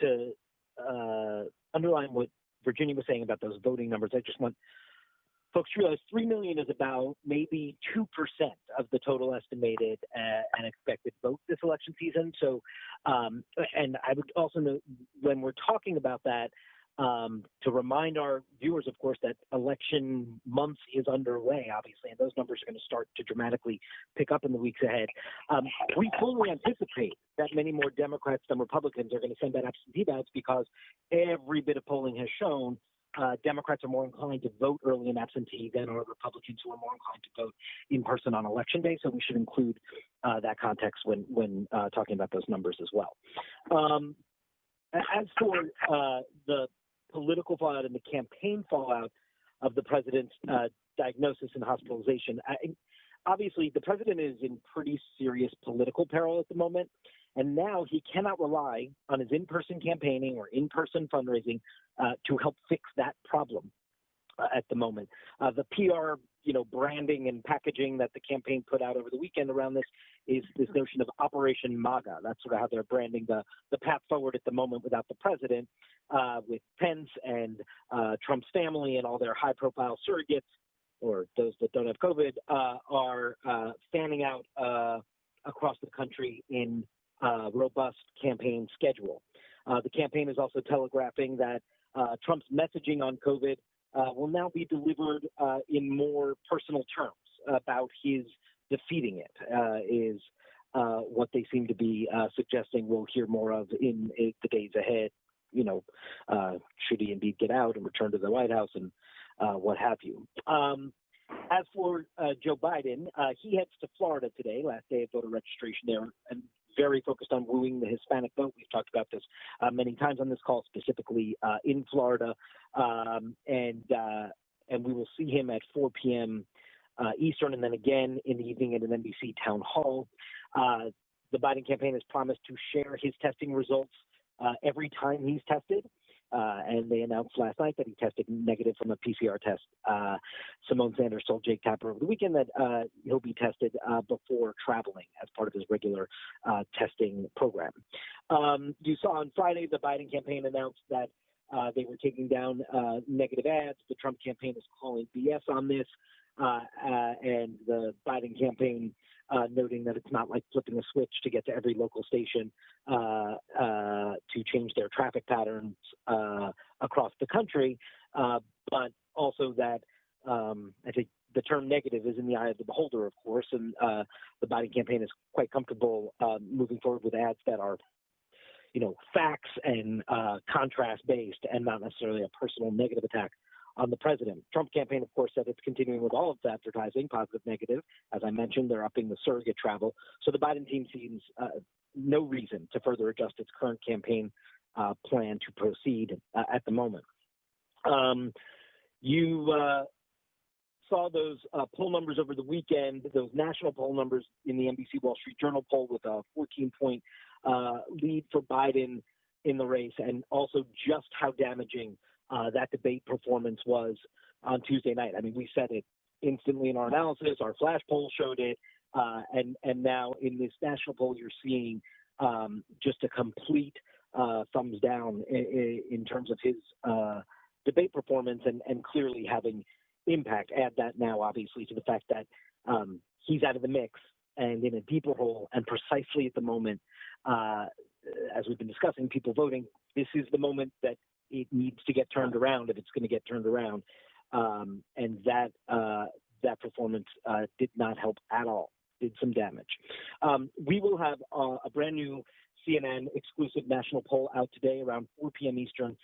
to underline what Virginia was saying about those voting numbers, I just want folks to realize 3 million is about maybe 2% of the total estimated and expected vote this election season. So, and I would also note, when we're talking about that, to remind our viewers, of course, that election month is underway, obviously, and those numbers are going to start to dramatically pick up in the weeks ahead. We fully anticipate that many more Democrats than Republicans are going to send out absentee ballots, because every bit of polling has shown Democrats are more inclined to vote early in absentee than are Republicans, who are more inclined to vote in person on election day. So we should include that context when talking about those numbers as well. As for the political fallout and the campaign fallout of the president's diagnosis and hospitalization, obviously the president is in pretty serious political peril at the moment, and now he cannot rely on his in-person campaigning or in-person fundraising to help fix that problem. at the moment. The PR, branding and packaging that the campaign put out over the weekend around this is this notion of Operation MAGA. That's sort of how they're branding the path forward at the moment without the president, with Pence and Trump's family and all their high-profile surrogates, or those that don't have COVID, are fanning out across the country in robust campaign schedule. The campaign is also telegraphing that Trump's messaging on COVID will now be delivered in more personal terms about his defeating it, is what they seem to be suggesting we'll hear more of in the days ahead, should he indeed get out and return to the White House and what have you. As for Joe Biden, he heads to Florida today, last day of voter registration there, and very focused on wooing the Hispanic vote. We've talked about this many times on this call, specifically in Florida, and we will see him at 4 p.m. Eastern, and then again in the evening at an NBC town hall. The Biden campaign has promised to share his testing results every time he's tested. And they announced last night that he tested negative from a PCR test. Simone Sanders told Jake Tapper over the weekend that he'll be tested before traveling as part of his regular testing program. You saw on Friday the Biden campaign announced that they were taking down negative ads. The Trump campaign is calling BS on this. And the Biden campaign noting that it's not like flipping a switch to get to every local station to change their traffic patterns across the country, but also that I think the term negative is in the eye of the beholder, of course, and the Biden campaign is quite comfortable moving forward with ads that are facts and contrast-based and not necessarily a personal negative attack on the president. Trump campaign, of course, said it's continuing with all of its advertising, positive, negative. As I mentioned, they're upping the surrogate travel. So the Biden team sees no reason to further adjust its current campaign plan to proceed at the moment. You saw those poll numbers over the weekend, those national poll numbers in the NBC Wall Street Journal poll with a 14-point lead for Biden in the race, and also just how damaging that debate performance was on Tuesday night. I mean, we said it instantly in our analysis. Our flash poll showed it, and now in this national poll, you're seeing just a complete thumbs down in terms of his debate performance, and clearly having impact. Add that now, obviously, to the fact that he's out of the mix and in a deeper hole, and precisely at the moment, as we've been discussing, people voting, this is the moment that it needs to get turned around if it's going to get turned around. And that performance did not help at all, did some damage. We will have a brand new CNN exclusive national poll out today around 4 p.m. Eastern,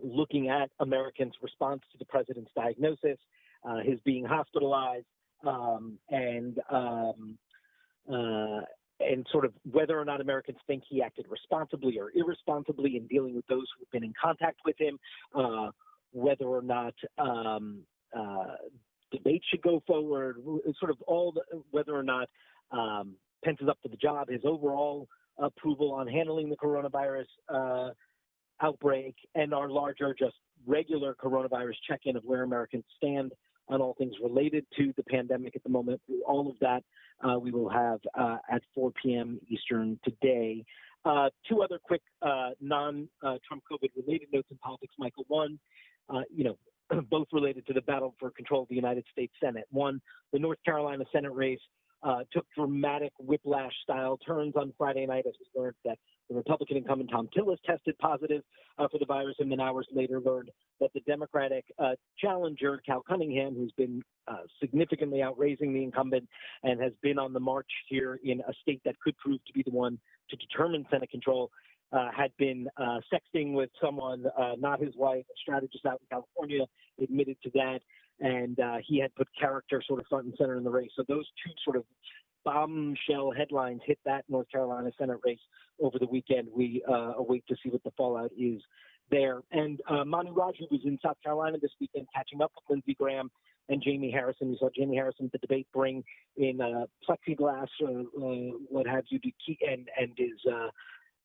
looking at Americans' response to the president's diagnosis, his being hospitalized, and sort of whether or not Americans think he acted responsibly or irresponsibly in dealing with those who've been in contact with him, whether or not debate should go forward, sort of whether or not Pence is up to the job, his overall approval on handling the coronavirus outbreak, and our larger, just regular coronavirus check-in of where Americans stand on all things related to the pandemic at the moment. All of that we will have at 4 p.m. Eastern today. Two other quick non-Trump COVID-related notes in politics, Michael. One, both related to the battle for control of the United States Senate. One, the North Carolina Senate race took dramatic whiplash-style turns on Friday night as we learned that the Republican incumbent Tom Tillis tested positive for the virus, and then hours later learned that the Democratic challenger, Cal Cunningham, who's been significantly outraising the incumbent and has been on the march here in a state that could prove to be the one to determine Senate control, had been sexting with someone, not his wife, a strategist out in California, admitted to that, and he had put character sort of front and center in the race. So those two sort of bombshell headlines hit that North Carolina Senate race over the weekend. We await to see what the fallout is there. And Manu Raju was in South Carolina this weekend catching up with Lindsey Graham and Jamie Harrison. We saw Jamie Harrison at the debate bring in plexiglass or what have you to keep, and is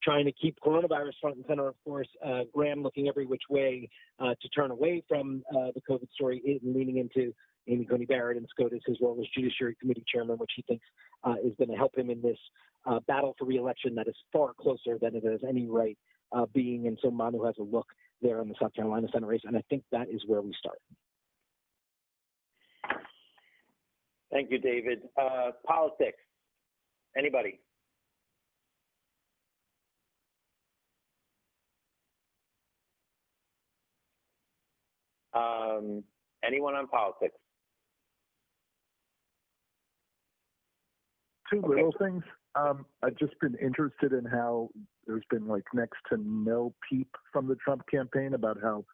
trying to keep coronavirus front and center, of course. Graham looking every which way to turn away from the COVID story, leaning into Amy Coney Barrett and SCOTUS, his role as Judiciary Committee Chairman, which he thinks is going to help him in this battle for re-election that is far closer than it has any right being. And so Manu has a look there in the South Carolina Senate race, and I think that is where we start. Thank you, David. Politics. Anybody? Anyone on politics? Two little things. I've just been interested in how there's been like next to no peep from the Trump campaign about how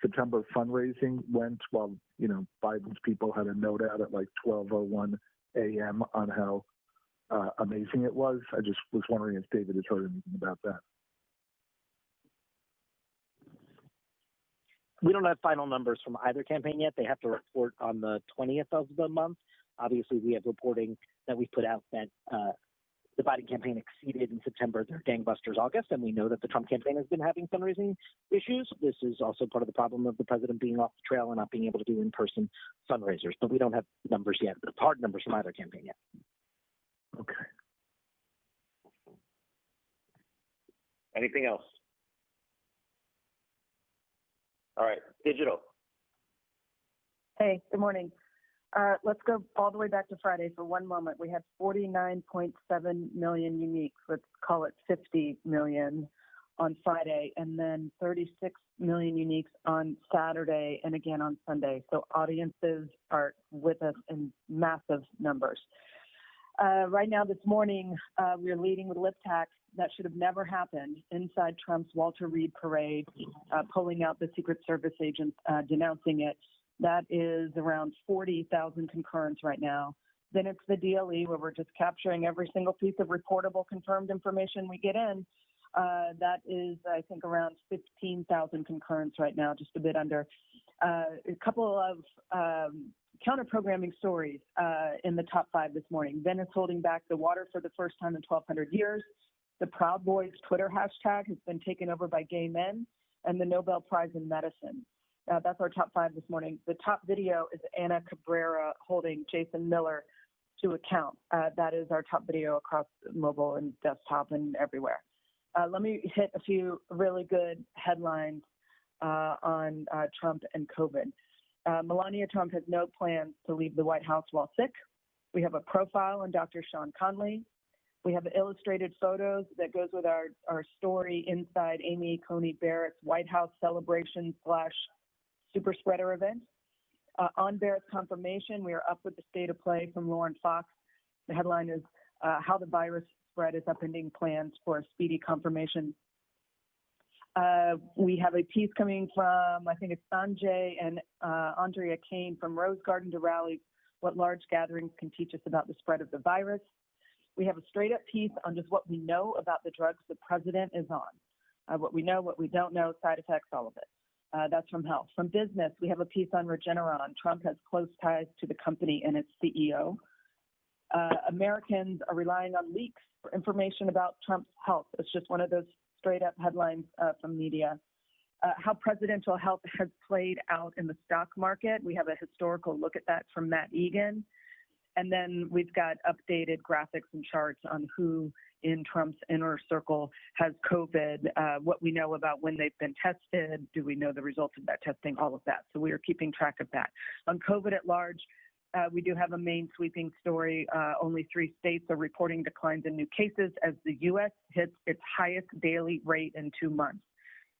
September fundraising went, while, you know, Biden's people had a note out at like 12:01 a.m. on how amazing it was. I just was wondering if David has heard anything about that. We don't have final numbers from either campaign yet. They have to report on the 20th of the month. Obviously, we have reporting that we put out that the Biden campaign exceeded in September their gangbusters August, and we know that the Trump campaign has been having fundraising issues. This is also part of the problem of the president being off the trail and not being able to do in-person fundraisers. But we don't have numbers yet, the hard numbers from either campaign yet. Okay. Anything else? All right, digital. Hey, good morning. Let's go all the way back to Friday for one moment. We had 49.7 million uniques. Let's call it 50 million on Friday, and then 36 million uniques on Saturday and again on Sunday. So audiences are with us in massive numbers. Right now, this morning, we're leading with lip tax. That should have never happened inside Trump's Walter Reed parade, pulling out the Secret Service agents, denouncing it. That is around 40,000 concurrents right now. Then it's the DLE, where we're just capturing every single piece of reportable confirmed information we get in. That is, I think, around 15,000 concurrents right now, just a bit under. A couple of counter-programming stories in the top 5 this morning. Venice holding back the water for the first time in 1,200 years. The Proud Boys Twitter hashtag has been taken over by gay men, and the Nobel Prize in Medicine. That's our top 5 this morning. The top video is Ana Cabrera holding Jason Miller to account. That is our top video across mobile and desktop and everywhere. Let me hit a few really good headlines on Trump and COVID. Melania Trump has no plans to leave the White House while sick. We have a profile on Dr. Sean Conley. We have illustrated photos that goes with our story inside Amy Coney Barrett's White House celebration / super spreader event. On Barrett's confirmation, we are up with the state of play from Lauren Fox. The headline is How the Virus Spread is Upending Plans for a Speedy Confirmation. We have a piece coming from, I think it's Sanjay and Andrea Kane, from Rose Garden to Raleigh, What Large Gatherings Can Teach Us About the Spread of the Virus. We have a straight up piece on just what we know about the drugs the president is on. What we know, what we don't know, side effects, all of it. That's from Health. From Business, we have a piece on Regeneron. Trump has close ties to the company and its CEO. Americans are relying on leaks for information about Trump's health. It's just one of those straight up headlines from media. How presidential health has played out in the stock market. We have a historical look at that from Matt Egan. And then we've got updated graphics and charts on who in Trump's inner circle has COVID, what we know about when they've been tested, do we know the results of that testing, all of that. So we are keeping track of that. On COVID at large, we do have a main sweeping story. Only 3 states are reporting declines in new cases as the U.S. hits its highest daily rate in 2 months.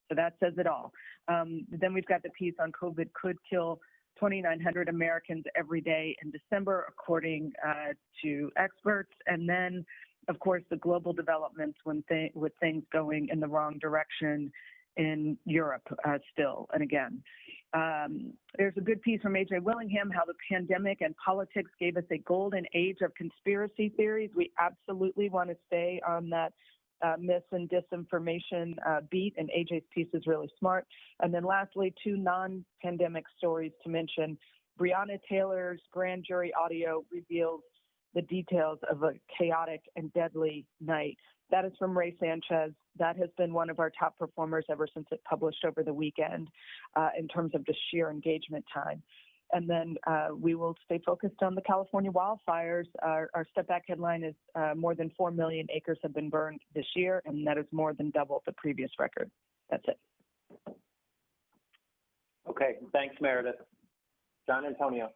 So that says it all. Then we've got the piece on COVID could kill 2,900 Americans every day in December, according to experts. And then, of course, the global developments with things going in the wrong direction in Europe still and again. There's a good piece from A.J. Willingham, how the pandemic and politics gave us a golden age of conspiracy theories. We absolutely want to stay on that myth and disinformation beat, and AJ's piece is really smart. And then lastly, 2 non-pandemic stories to mention. Breonna Taylor's grand jury audio reveals the details of a chaotic and deadly night That is from Ray Sanchez. That has been one of our top performers ever since it published over the weekend in terms of the sheer engagement time. And then we will stay focused on the California wildfires. Our step back headline is more than 4 million acres have been burned this year, and that is more than double the previous record. That's it. Okay, thanks, Meredith. John Antonio.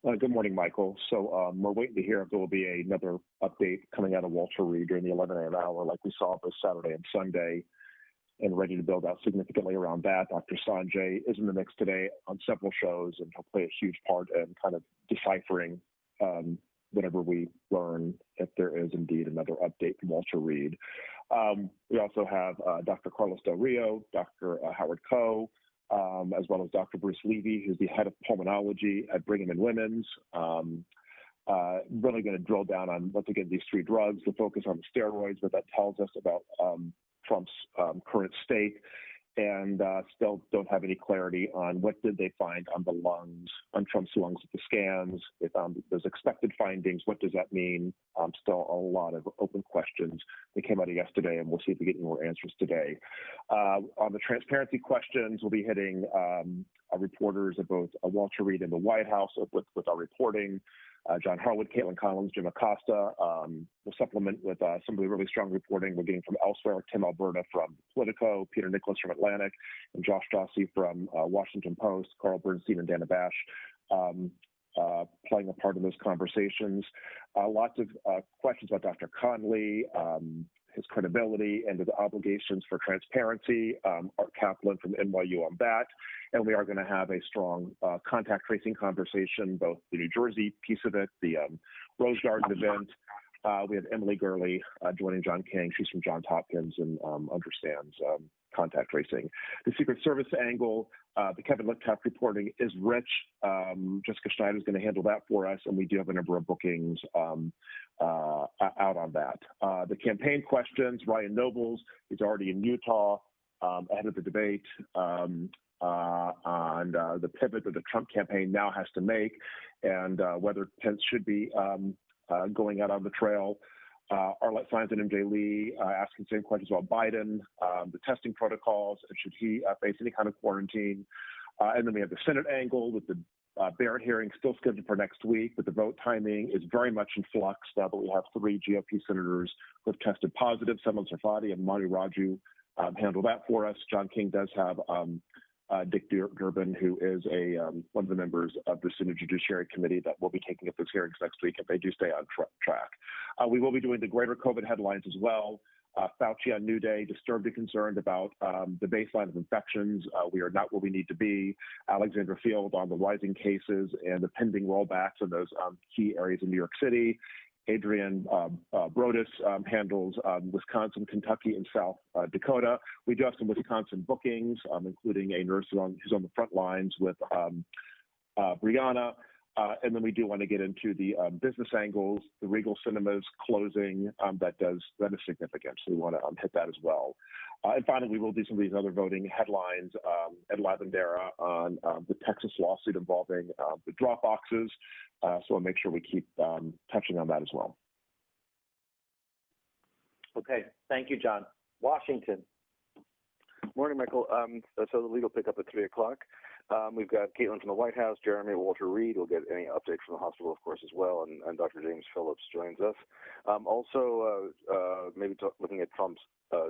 Good morning, Michael. So we're waiting to hear if there will be another update coming out of Walter Reed during the 11 a.m. hour like we saw this Saturday and Sunday, and ready to build out significantly around that. Dr. Sanjay is in the mix today on several shows, and he'll play a huge part in kind of deciphering whatever we learn, if there is indeed another update from Walter Reed. We also have Dr. Carlos Del Rio, Dr. Howard Koh, as well as Dr. Bruce Levy, who's the head of pulmonology at Brigham and Women's. Really going to drill down on, once again, these three drugs, the focus on the steroids, what that tells us about Trump's current state, and still don't have any clarity on what did they find on the lungs, on Trump's lungs at the scans. They found those expected findings. What does that mean? Still a lot of open questions that came out of yesterday, and we'll see if we get any more answers today. On the transparency questions, we'll be hitting our reporters at both Walter Reed and the White House with our reporting. John Harwood, Caitlin Collins, Jim Acosta. We'll supplement with some of the really strong reporting we're getting from elsewhere. Tim Alberta from Politico, Peter Nicholas from Atlantic, and Josh Jossi from Washington Post, Carl Bernstein and Dana Bash playing a part in those conversations. Lots of questions about Dr. Conley, his credibility and his obligations for transparency. Art Kaplan from NYU on that. And we are going to have a strong contact tracing conversation, both the New Jersey piece of it, the Rose Garden event. We have Emily Gurley joining John King. She's from Johns Hopkins and understands contact tracing. The Secret Service angle, the Kevin Litkoff reporting is rich. Jessica Schneider is going to handle that for us, and we do have a number of bookings out on that. The campaign questions, Ryan Nobles is already in Utah ahead of the debate on the pivot that the Trump campaign now has to make, and whether Pence should be going out on the trail. Arlette Saenz and MJ Lee asking the same questions about Biden, the testing protocols, and should he face any kind of quarantine. And then we have the Senate angle with the Barrett hearing still scheduled for next week, but the vote timing is very much in flux now that we have 3 GOP senators who have tested positive. Salman Sarfati and Mani Raju handle that for us. John King does have Dick Durbin, who is one of the members of the Senate Judiciary Committee that will be taking up those hearings next week if they do stay on track. We will be doing the greater COVID headlines as well. Fauci on New Day, disturbed and concerned about the baseline of infections. We are not where we need to be. Alexandra Field on the rising cases and the pending rollbacks in those key areas in New York City. Adrian Brodus handles Wisconsin, Kentucky, and South Dakota. We do have some Wisconsin bookings, including a nurse who's on the front lines with Brianna. And then we do want to get into the business angles, the Regal Cinemas closing. That is significant, so we want to hit that as well. And finally, we will do some of these other voting headlines at Lavendera on the Texas lawsuit involving the drop boxes. So we'll make sure we keep touching on that as well. Okay, thank you, John. Washington. Morning, Michael. So the legal pickup at 3 o'clock. We've got Caitlin from the White House, Jeremy at Walter Reed. We'll get any updates from the hospital, of course, as well, and Dr. James Phillips joins us. Also, maybe looking at Trump's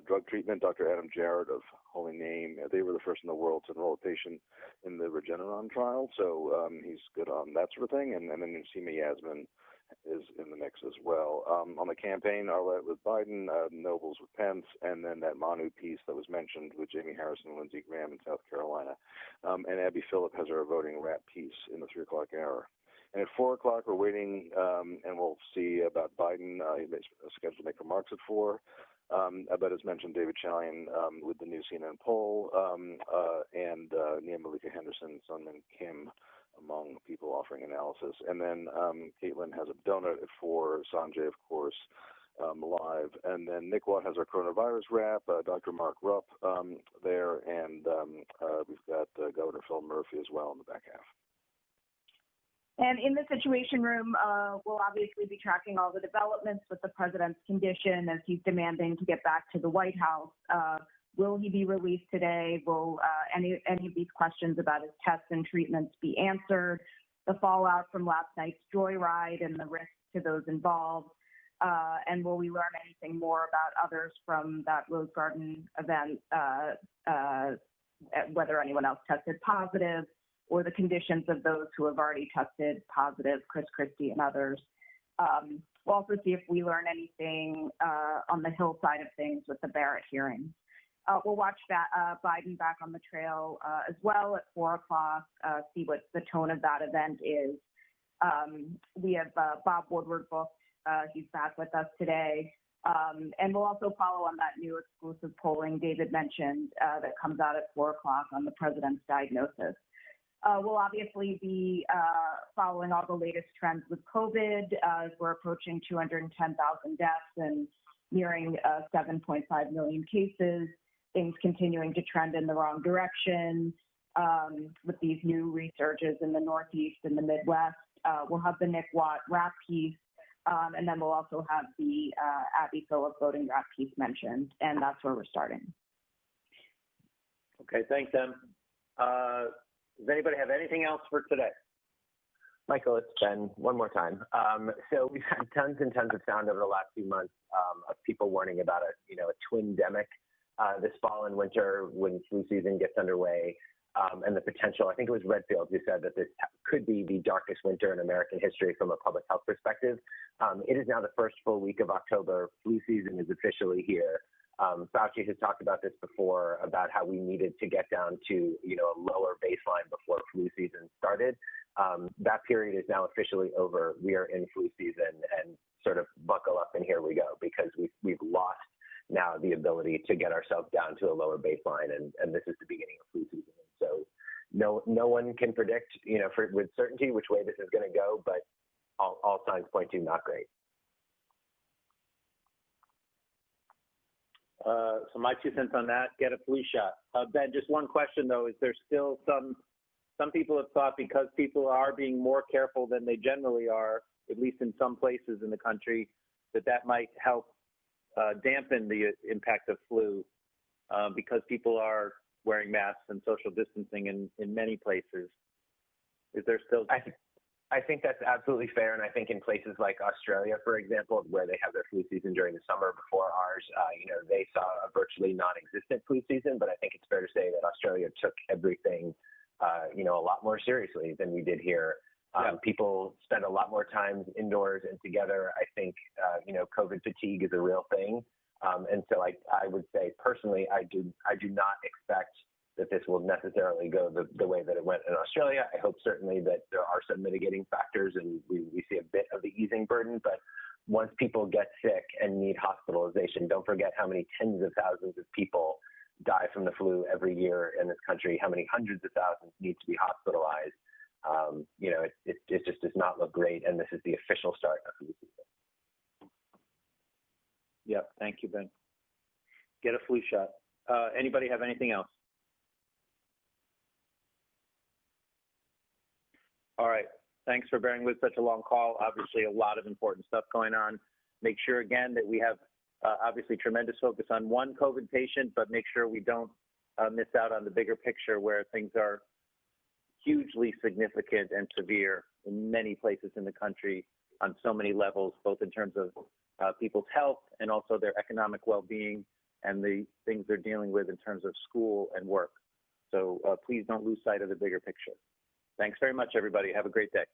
drug treatment, Dr. Adam Jarrett of Holy Name. They were the first in the world to enroll a patient in the Regeneron trial, so he's good on that sort of thing. And then Seema Yasmin is in the mix as well. On the campaign, Arlette with Biden, Nobles with Pence, and then that Manu piece that was mentioned with Jamie Harrison and Lindsey Graham in South Carolina. And Abby Phillip has our voting wrap piece in the 3 o'clock hour. And at 4 o'clock, we're waiting, and we'll see about Biden. He's scheduled to make remarks at 4. But as mentioned, David Chalian with the new CNN poll, and Nia Malika Henderson, Sunman Kim, among people offering analysis. And then Caitlin has a donut at 4, Sanjay, of course, live. And then Nick Watt has our coronavirus wrap, Dr. Mark Rupp there, and we've got Governor Phil Murphy as well in the back half. And in the Situation Room, we'll obviously be tracking all the developments with the president's condition as he's demanding to get back to the White House. Will he be released today? Will any of these questions about his tests and treatments be answered? The fallout from last night's joyride and the risks to those involved? And will we learn anything more about others from that Rose Garden event, whether anyone else tested positive, or the conditions of those who have already tested positive, Chris Christie and others? We'll also see if we learn anything on the Hill side of things with the Barrett hearing. We'll watch Biden back on the trail as well at 4 o'clock, see what the tone of that event is. We have Bob Woodward booked. He's back with us today. And we'll also follow on that new exclusive polling David mentioned that comes out at 4 o'clock on the president's diagnosis. We'll obviously be following all the latest trends with COVID as we're approaching 210,000 deaths and nearing 7.5 million cases, things continuing to trend in the wrong direction with these new resurges in the Northeast and the Midwest. We'll have the Nick Watt rap piece, and then we'll also have the Abby Phillip voting rap piece mentioned, and that's where we're starting. Okay, thanks, Em. Does anybody have anything else for today? Michael, it's Ben one more time. So we've had tons and tons of sound over the last few months of people warning about a twin-demic this fall and winter when flu season gets underway, and the potential. I think it was Redfield who said that this could be the darkest winter in American history from a public health perspective. It is now the first full week of October. Flu season is officially here. Fauci has talked about this before, about how we needed to get down to a lower baseline before flu season started. That period is now officially over. We are in flu season, and sort of buckle up and here we go, because we've lost now the ability to get ourselves down to a lower baseline, and this is the beginning of flu season. So no one can predict with certainty which way this is going to go, but all signs point to not great. So my 2 cents on that: get a flu shot. Ben, just one question though: is there still some people have thought, because people are being more careful than they generally are, at least in some places in the country, that might help dampen the impact of flu, because people are wearing masks and social distancing in many places? Is there still? I think that's absolutely fair, and I think in places like Australia, for example, where they have their flu season during the summer before ours, they saw a virtually non-existent flu season. But I think it's fair to say that Australia took everything, a lot more seriously than we did here. People spend a lot more time indoors and together. I think, COVID fatigue is a real thing, and so I would say personally, I do not expect that this will necessarily go the way that it went in Australia. I hope certainly that there are some mitigating factors and we see a bit of the easing burden, but once people get sick and need hospitalization, don't forget how many tens of thousands of people die from the flu every year in this country, how many hundreds of thousands need to be hospitalized. It just does not look great, and this is the official start of flu season. Yep, thank you, Ben. Get a flu shot. Anybody have anything else? All right. Thanks for bearing with such a long call. Obviously, a lot of important stuff going on. Make sure, again, that we have obviously tremendous focus on one COVID patient, but make sure we don't miss out on the bigger picture where things are hugely significant and severe in many places in the country on so many levels, both in terms of people's health and also their economic well-being and the things they're dealing with in terms of school and work. So please don't lose sight of the bigger picture. Thanks very much, everybody. Have a great day.